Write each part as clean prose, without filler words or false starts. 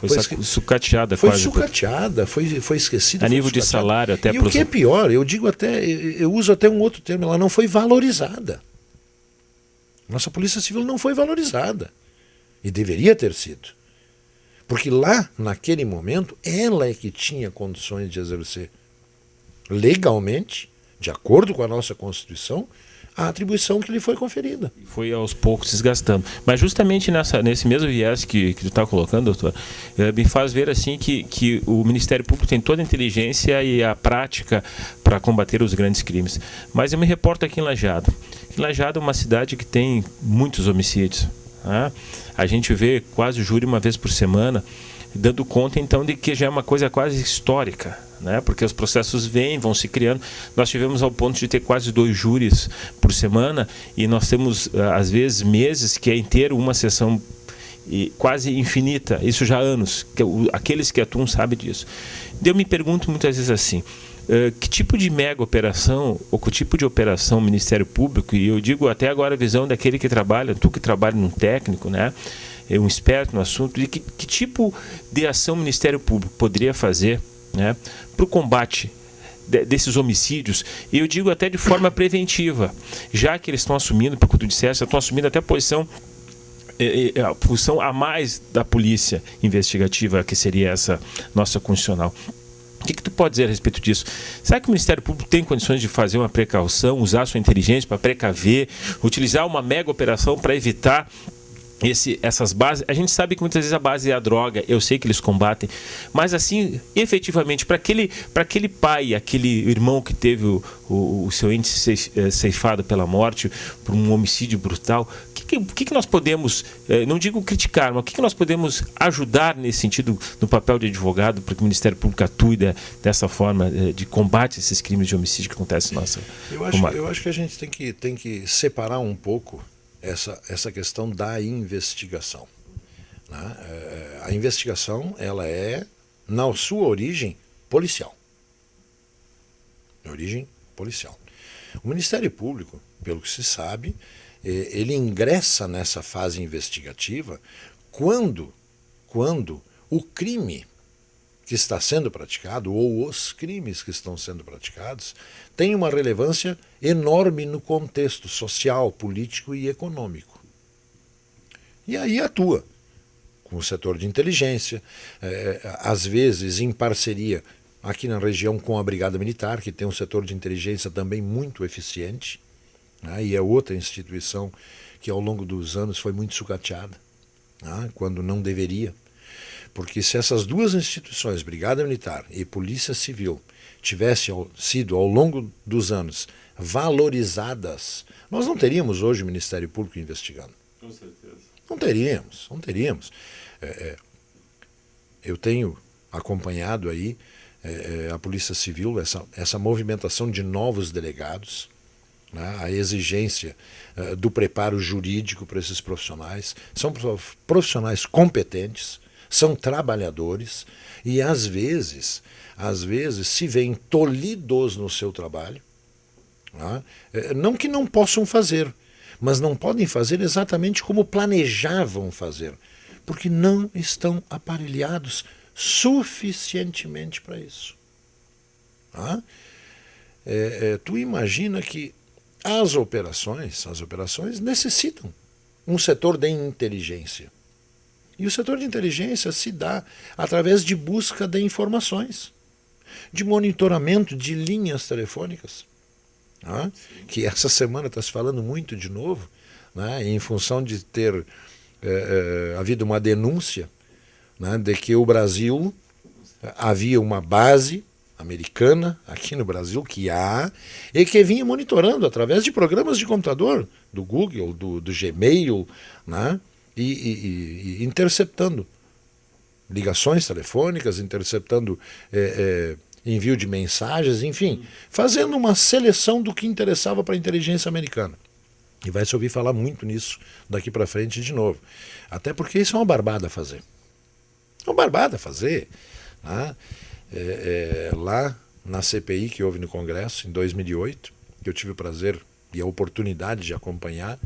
Foi sucateada foi quase. Sucateada, foi esquecida. A nível de salário até. E o que é pior, eu uso até um outro termo, ela não foi valorizada. Nossa Polícia Civil não foi valorizada. E deveria ter sido. Porque lá, naquele momento, ela é que tinha condições de exercer legalmente, de acordo com a nossa Constituição, a atribuição que lhe foi conferida. E foi aos poucos desgastando. Mas justamente nesse mesmo viés que tu está colocando, doutor, me faz ver assim que o Ministério Público tem toda a inteligência e a prática para combater os grandes crimes. Mas eu me reporto aqui em Lajeado. Em Lajeado é uma cidade que tem muitos homicídios. Né? A gente vê quase o júri uma vez por semana, dando conta então de que já é uma coisa quase histórica, né? Porque os processos vão se criando. Nós tivemos ao ponto de ter quase 2 júris por semana e nós temos às vezes meses que é inteiro uma sessão quase infinita, isso já há anos, aqueles que atuam sabem disso. Eu me pergunto muitas vezes assim, que tipo de mega operação ou que tipo de operação o Ministério Público, e eu digo até agora a visão daquele que trabalha, tu que trabalha num técnico, né? Um esperto no assunto, de que tipo de ação o Ministério Público poderia fazer, né, para o combate desses homicídios, e eu digo até de forma preventiva, já que eles estão assumindo, porque tu disseste, estão assumindo até a função a mais da polícia investigativa, que seria essa nossa constitucional. O que tu pode dizer a respeito disso? Será que o Ministério Público tem condições de fazer uma precaução, usar sua inteligência para precaver, utilizar uma mega operação para evitar essas bases? A gente sabe que muitas vezes a base é a droga, eu sei que eles combatem, mas assim, efetivamente, para aquele pai, aquele irmão que teve o seu ente ceifado pela morte, por um homicídio brutal, o que nós podemos, não digo criticar, mas o que nós podemos ajudar nesse sentido, no papel de advogado, para que o Ministério Público atue dessa forma de combate a esses crimes de homicídio que acontecem na nossa comarca? Eu acho que a gente tem que separar um pouco essa questão da investigação. Né? A investigação, ela é, na sua origem, policial. Origem policial. O Ministério Público, pelo que se sabe, ele ingressa nessa fase investigativa quando o crime que está sendo praticado, ou os crimes que estão sendo praticados, tem uma relevância enorme no contexto social, político e econômico. E aí atua com o setor de inteligência, às vezes em parceria aqui na região com a Brigada Militar, que tem um setor de inteligência também muito eficiente, né, e é outra instituição que ao longo dos anos foi muito sucateada, né, quando não deveria. Porque se essas duas instituições, Brigada Militar e Polícia Civil, tivessem sido ao longo dos anos valorizadas, nós não teríamos hoje o Ministério Público investigando. Com certeza. Não teríamos. Eu tenho acompanhado aí a Polícia Civil, essa movimentação de novos delegados, né, a exigência do preparo jurídico para esses profissionais. São profissionais competentes, são trabalhadores e às vezes se veem tolhidos no seu trabalho. Né? Não que não possam fazer, mas não podem fazer exatamente como planejavam fazer, porque não estão aparelhados suficientemente para isso. Né? Tu imagina que as operações necessitam um setor de inteligência. E o setor de inteligência se dá através de busca de informações, de monitoramento de linhas telefônicas, né? Que essa semana está se falando muito de novo, né? Em função de ter havido uma denúncia, né? De que o Brasil havia uma base americana aqui no Brasil, que há, e que vinha monitorando através de programas de computador, do Google, do Gmail, né? E interceptando ligações telefônicas, interceptando envio de mensagens, enfim, fazendo uma seleção do que interessava para a inteligência americana. E vai se ouvir falar muito nisso daqui para frente de novo. Até porque isso é uma barbada a fazer. É uma barbada a fazer. Né? Lá na CPI que houve no Congresso, em 2008, que eu tive o prazer e a oportunidade de acompanhar,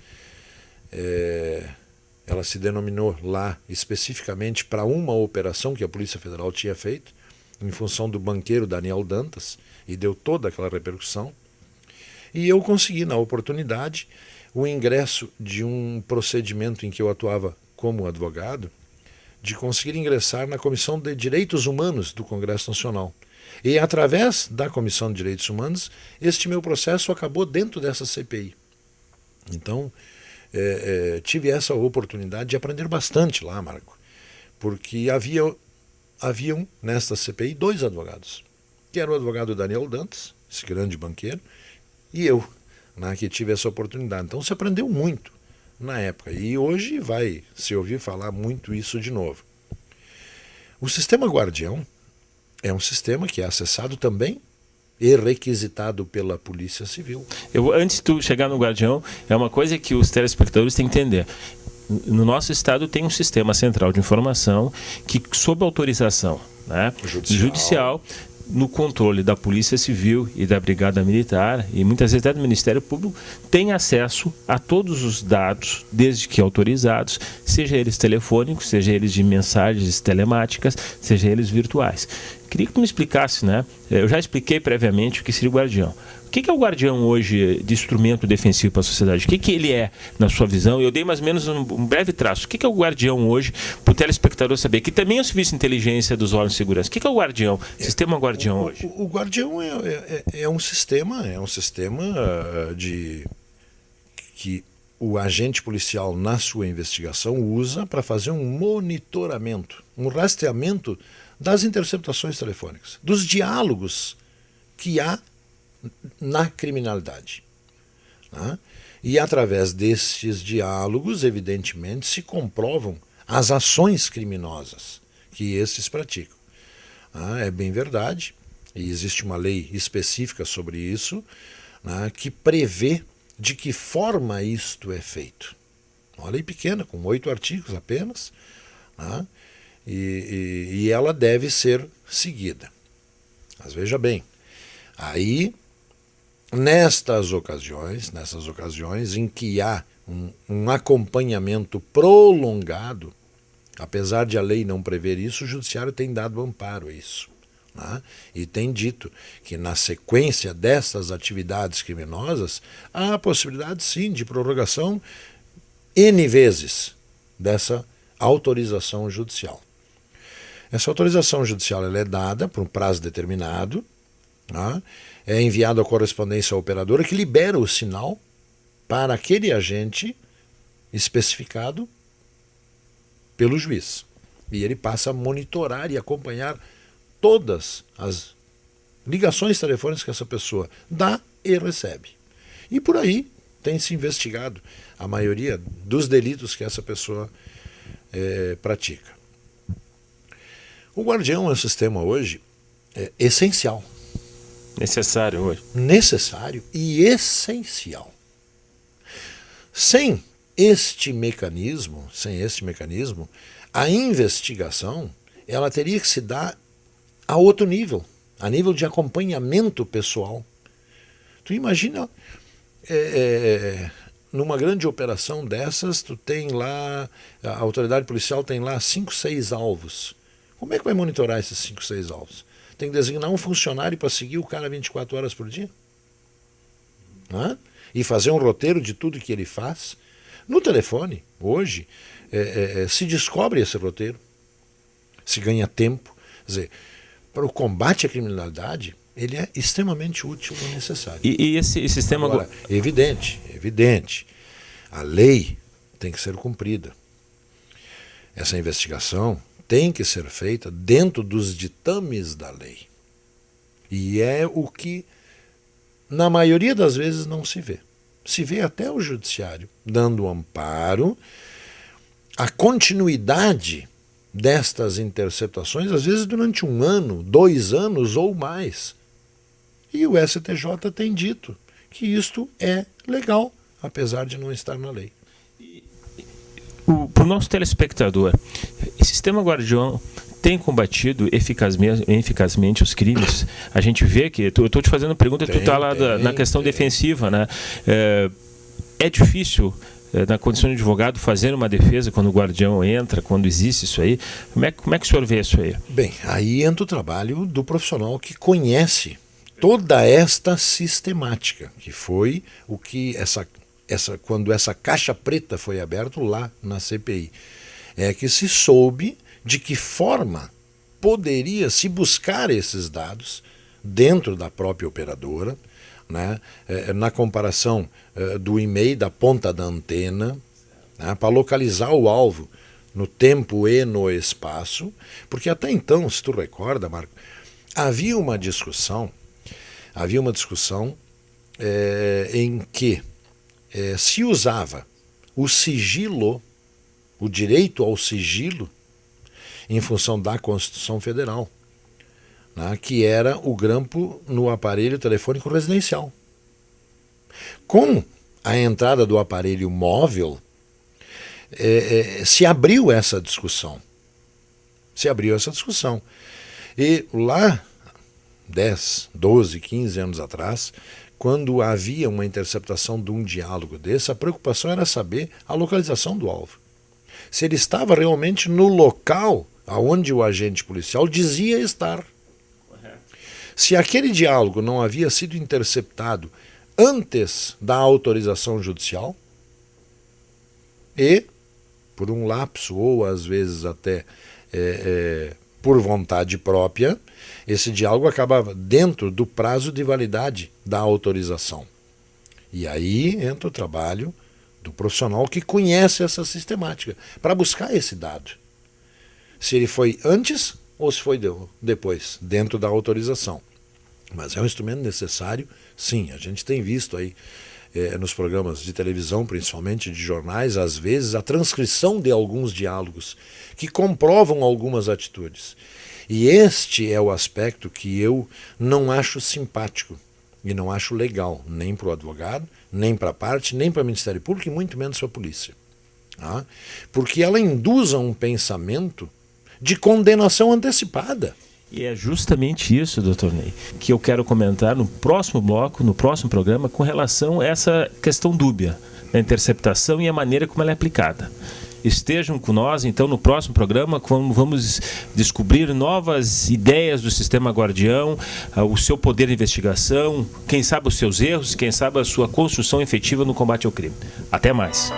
ela se denominou lá especificamente para uma operação que a Polícia Federal tinha feito, em função do banqueiro Daniel Dantas, e deu toda aquela repercussão. E eu consegui, na oportunidade, o ingresso de um procedimento em que eu atuava como advogado, de conseguir ingressar na Comissão de Direitos Humanos do Congresso Nacional. E através da Comissão de Direitos Humanos, este meu processo acabou dentro dessa CPI. Então, tive essa oportunidade de aprender bastante lá, Marco, porque haviam nesta CPI 2 advogados, que era o advogado Daniel Dantas, esse grande banqueiro, e eu, né, que tive essa oportunidade. Então se aprendeu muito na época, e hoje vai se ouvir falar muito isso de novo. O sistema Guardião é um sistema que é acessado também e requisitado pela Polícia Civil. Antes de tu chegar no Guardião, é uma coisa que os telespectadores têm que entender. No nosso estado tem um sistema central de informação que, sob autorização, né, judicial, no controle da Polícia Civil e da Brigada Militar, e muitas vezes até do Ministério Público, tem acesso a todos os dados, desde que autorizados, seja eles telefônicos, seja eles de mensagens telemáticas, seja eles virtuais. Queria que tu me explicasse, né? Eu já expliquei previamente o que seria o Guardião. O que é o Guardião hoje de instrumento defensivo para a sociedade? O que ele é, na sua visão? Eu dei mais ou menos um breve traço. O que é o Guardião hoje, para o telespectador saber? Que também é um serviço de inteligência dos órgãos de segurança. O que é o Guardião? Sistema Guardião hoje? O Guardião é um sistema que o agente policial, na sua investigação, usa para fazer um monitoramento, um rastreamento das interceptações telefônicas, dos diálogos que há na criminalidade. Né? E através desses diálogos, evidentemente, se comprovam as ações criminosas que esses praticam. É bem verdade, e existe uma lei específica sobre isso, né, que prevê de que forma isto é feito. Uma lei pequena, com 8 artigos apenas, né, e ela deve ser seguida. Mas veja bem, aí nessas ocasiões em que há um acompanhamento prolongado, apesar de a lei não prever isso, o judiciário tem dado amparo a isso, né? E tem dito que na sequência dessas atividades criminosas há a possibilidade sim de prorrogação N vezes dessa autorização judicial. Essa autorização judicial ela é dada por um prazo determinado, né? É enviado a correspondência à operadora que libera o sinal para aquele agente especificado pelo juiz. E ele passa a monitorar e acompanhar todas as ligações telefônicas que essa pessoa dá e recebe. E por aí tem se investigado a maioria dos delitos que essa pessoa pratica. O Guardião é um sistema hoje essencial. Necessário hoje. Necessário e essencial. Sem este mecanismo, a investigação ela teria que se dar a outro nível, a nível de acompanhamento pessoal. Tu imagina, numa grande operação dessas, tu tem lá, a autoridade policial tem lá 5, 6 alvos. Como é que vai monitorar esses 5, 6 alvos? Tem que designar um funcionário para seguir o cara 24 horas por dia? Né? E fazer um roteiro de tudo que ele faz. No telefone, hoje, se descobre esse roteiro, se ganha tempo. Quer dizer, para o combate à criminalidade, ele é extremamente útil e necessário. E esse sistema... Agora, evidente, a lei tem que ser cumprida. Essa investigação tem que ser feita dentro dos ditames da lei. E é o que, na maioria das vezes, não se vê. Se vê até o judiciário dando amparo à continuidade destas interceptações, às vezes durante 1 ano, 2 anos ou mais. E o STJ tem dito que isto é legal, apesar de não estar na lei. Para o nosso telespectador, o sistema Guardião tem combatido eficazmente os crimes? A gente vê que... Eu estou te fazendo pergunta, tu está lá na questão defensiva, né? É difícil na condição de advogado, fazer uma defesa quando o guardião entra, quando existe isso aí? Como é que o senhor vê isso aí? Bem, aí entra o trabalho do profissional que conhece toda esta sistemática, que foi o que quando essa caixa preta foi aberta lá na CPI, é que se soube de que forma poderia se buscar esses dados dentro da própria operadora, né, na comparação do e-mail da ponta da antena, né, para localizar o alvo no tempo e no espaço, porque até então, se tu recorda, Marco, havia uma discussão em que se usava o sigilo, o direito ao sigilo, em função da Constituição Federal, né, que era o grampo no aparelho telefônico residencial. Com a entrada do aparelho móvel, se abriu essa discussão. E lá, 10, 12, 15 anos atrás, quando havia uma interceptação de um diálogo desse, a preocupação era saber a localização do alvo. Se ele estava realmente no local aonde o agente policial dizia estar. Se aquele diálogo não havia sido interceptado antes da autorização judicial e, por um lapso ou às vezes até por vontade própria, esse diálogo acabava dentro do prazo de validade da autorização. E aí entra o trabalho do profissional que conhece essa sistemática para buscar esse dado. Se ele foi antes ou se foi depois, dentro da autorização. Mas é um instrumento necessário, sim. A gente tem visto aí nos programas de televisão, principalmente de jornais, às vezes a transcrição de alguns diálogos que comprovam algumas atitudes. E este é o aspecto que eu não acho simpático e não acho legal, nem para o advogado, nem para a parte, nem para o Ministério Público e muito menos para a polícia. Tá? Porque ela induz a um pensamento de condenação antecipada. E é justamente isso, doutor Ney, que eu quero comentar no próximo bloco, no próximo programa, com relação a essa questão dúbia da interceptação e a maneira como ela é aplicada. Estejam com nós, então, no próximo programa, quando vamos descobrir novas ideias do sistema guardião, o seu poder de investigação, quem sabe os seus erros, quem sabe a sua construção efetiva no combate ao crime. Até mais.